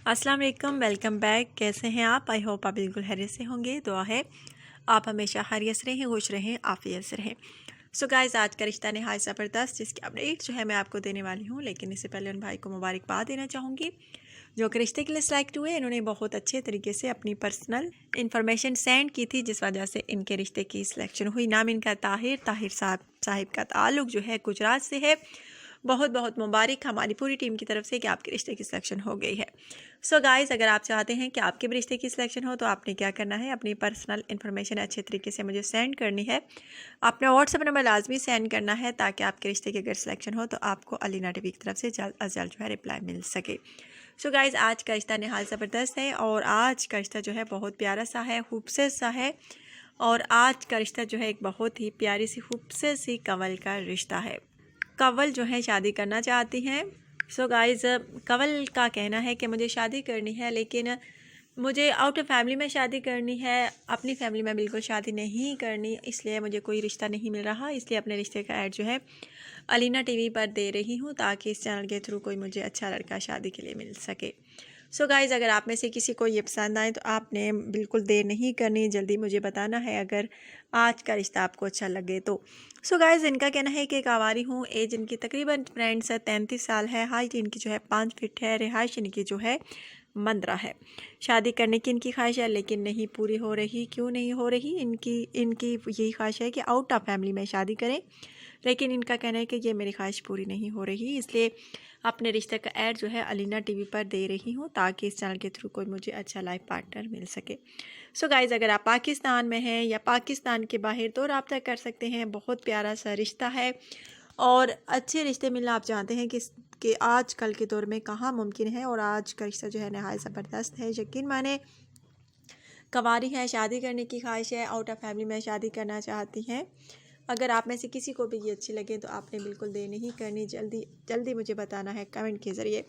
अस्सलाम वालेकुम, welcome back. कैसे हैं आप? आई होप आप बिल्कुल खैरियत से होंगे। दुआ है आप हमेशा खैरियत से रहें, खुश रहें, आफियत से रहें। सो गाइस, आज का रिश्ता नहायत ज़बरदस्त जिसकी अपडेट जो है मैं आपको देने वाली हूँ, लेकिन इससे पहले उन भाई को मुबारकबाद देना चाहूँगी जो कि रिश्ते के लिए सिलेक्ट हुए। इन्होंने बहुत अच्छे तरीके से अपनी पर्सनल इन्फॉर्मेशन सेंड की थी, जिस वजह से इनके रिश्ते की सिलेक्शन हुई। नाम इनका ताहिर साहिब का ताल्लुक जो है गुजरात से है। बहुत बहुत मुबारक हमारी पूरी टीम की तरफ से कि आपके रिश्ते की सिलेक्शन हो गई है। सो गाइस, अगर आप चाहते हैं कि आपके भी रिश्ते की सिलेक्शन हो तो आपने क्या करना है, अपनी पर्सनल इन्फॉर्मेशन अच्छे तरीके से मुझे सेंड करनी है। अपना व्हाट्सअप नंबर लाजमी सेंड करना है ताकि आपके रिश्ते की अगर सिलेक्शन हो तो आपको अलीना टीवी की तरफ से जल्द अज जल्द जो है रिप्लाई मिल सके। सो गाइस, आज का रिश्ता नहायत ज़बरदस्त है और आज का रिश्ता जो है बहुत प्यारा सा है, खूबसूरत सा है। और आज का रिश्ता जो है एक बहुत ही प्यारी सी खूबसूरत सी कंवल का रिश्ता है। कंवल जो है शादी करना चाहती हैं। सो गाइस, कंवल का कहना है कि मुझे शादी करनी है, लेकिन मुझे आउट ऑफ फैमिली में शादी करनी है, अपनी फैमिली में बिल्कुल शादी नहीं करनी, इसलिए मुझे कोई रिश्ता नहीं मिल रहा। इसलिए अपने रिश्ते का ऐड जो है अलीना टीवी पर दे रही हूँ ताकि इस चैनल के थ्रू कोई मुझे अच्छा लड़का शादी के लिए मिल सके। सो गाइज़, अगर आप में से किसी को ये पसंद आए तो आपने बिल्कुल देर नहीं करनी, जल्दी मुझे बताना है अगर आज का रिश्ता आपको अच्छा लगे तो। सो गाइज़, इनका कहना है कि कावारी हूँ, एज इनकी तकरीबन फ्रेंड्स 33 साल है, हाइट इनकी जो है 5 फीट है, रिहाइश इनकी जो है मंदरा है। शादी करने की इनकी ख्वाहिश है लेकिन नहीं पूरी हो रही। क्यों नहीं हो रही? इनकी इनकी यही ख्वाहिश है कि आउट ऑफ फैमिली में शादी करें, लेकिन इनका कहना है कि ये मेरी ख्वाहिश पूरी नहीं हो रही, इसलिए अपने रिश्ते का ऐड जो है अलीना टीवी पर दे रही हूँ ताकि इस चैनल के थ्रू कोई मुझे अच्छा लाइफ पार्टनर मिल सके। सो गाइज़, अगर आप पाकिस्तान में हैं या पाकिस्तान के बाहर तो रब्ता कर सकते हैं। बहुत प्यारा सा रिश्ता है और अच्छे रिश्ते मिलना आप जानते हैं कि आज कल के दौर में कहाँ मुमकिन है। और आज का रिश्ता जो है नहायत ज़बरदस्त है। यकीन माने, कंवारी है, शादी करने की ख्वाहिश है, आउट ऑफ फैमिली में शादी करना चाहती हैं। अगर आप में से किसी को भी ये अच्छी लगे तो आपने बिल्कुल देर नहीं करनी, जल्दी जल्दी मुझे बताना है कमेंट के ज़रिए।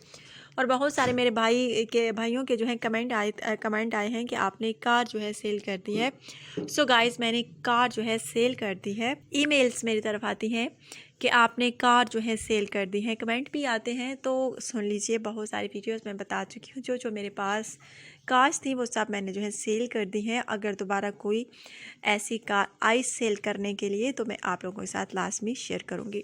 और बहुत सारे मेरे भाइयों के जो हैं कमेंट आए हैं कि आपने कार जो है सेल कर दी है। सो गाइस, मैंने कार जो है सेल कर दी है। ईमेल्स मेरी तरफ आती हैं कि आपने कार जो है सेल कर दी है, कमेंट भी आते हैं, तो सुन लीजिए। बहुत सारी वीडियोस मैं बता चुकी हूँ, जो जो मेरे पास कार्स थी वो सब मैंने जो है सेल कर दी हैं। अगर दोबारा कोई ऐसी कार आई सेल करने के लिए तो मैं आप लोगों के साथ लाजमी शेयर करूँगी।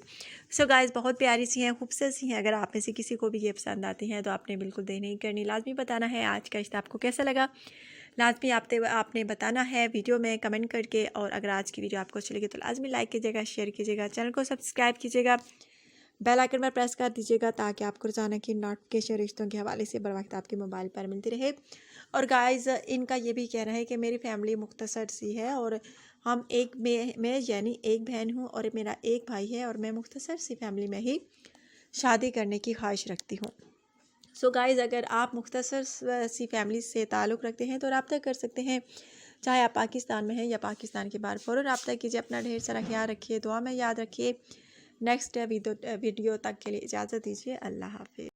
सो गाइस, बहुत प्यारी सी हैं, खूबसूरत सी हैं। अगर आप में से किसी को भी ये पसंद आती हैं तो आपने बिल्कुल देर नहीं करनी, लाजमी बताना है आज का रिश्ता आपको कैसा लगा। लाजमी आपने बताना है वीडियो में कमेंट करके। और अगर आज की वीडियो आपको अच्छी लगी तो लाजमी लाइक कीजिएगा, शेयर कीजिएगा, चैनल को सब्सक्राइब कीजिएगा, बेल आइकन पर प्रेस कर दीजिएगा ताकि आपको रोजाना की नोटिफिकेशन रिश्तों के हवाले से बर वक्त आपके मोबाइल पर मिलती रहे। और गाइस, इनका ये भी कहना है कि मेरी फैमिली मुख्तसर सी है और हम मैं यानी एक बहन हूँ और मेरा एक भाई है और मैं मुख्तसर सी फैमिली में ही शादी करने की ख्वाहिश रखती हूँ। सो गाइज़, अगर आप मुख्तसर सी फैमिली से ताल्लुक़ रखते हैं तो रब्ता कर सकते हैं, चाहे आप पाकिस्तान में हैं या पाकिस्तान के बाहर। फ़ौरन रब्ता कीजिए। अपना ढेर सारा ख्याल रखिए, दुआ में याद रखिए। नेक्स्ट वीडियो तक के लिए इजाज़त दीजिए। अल्लाह हाफ़िज़।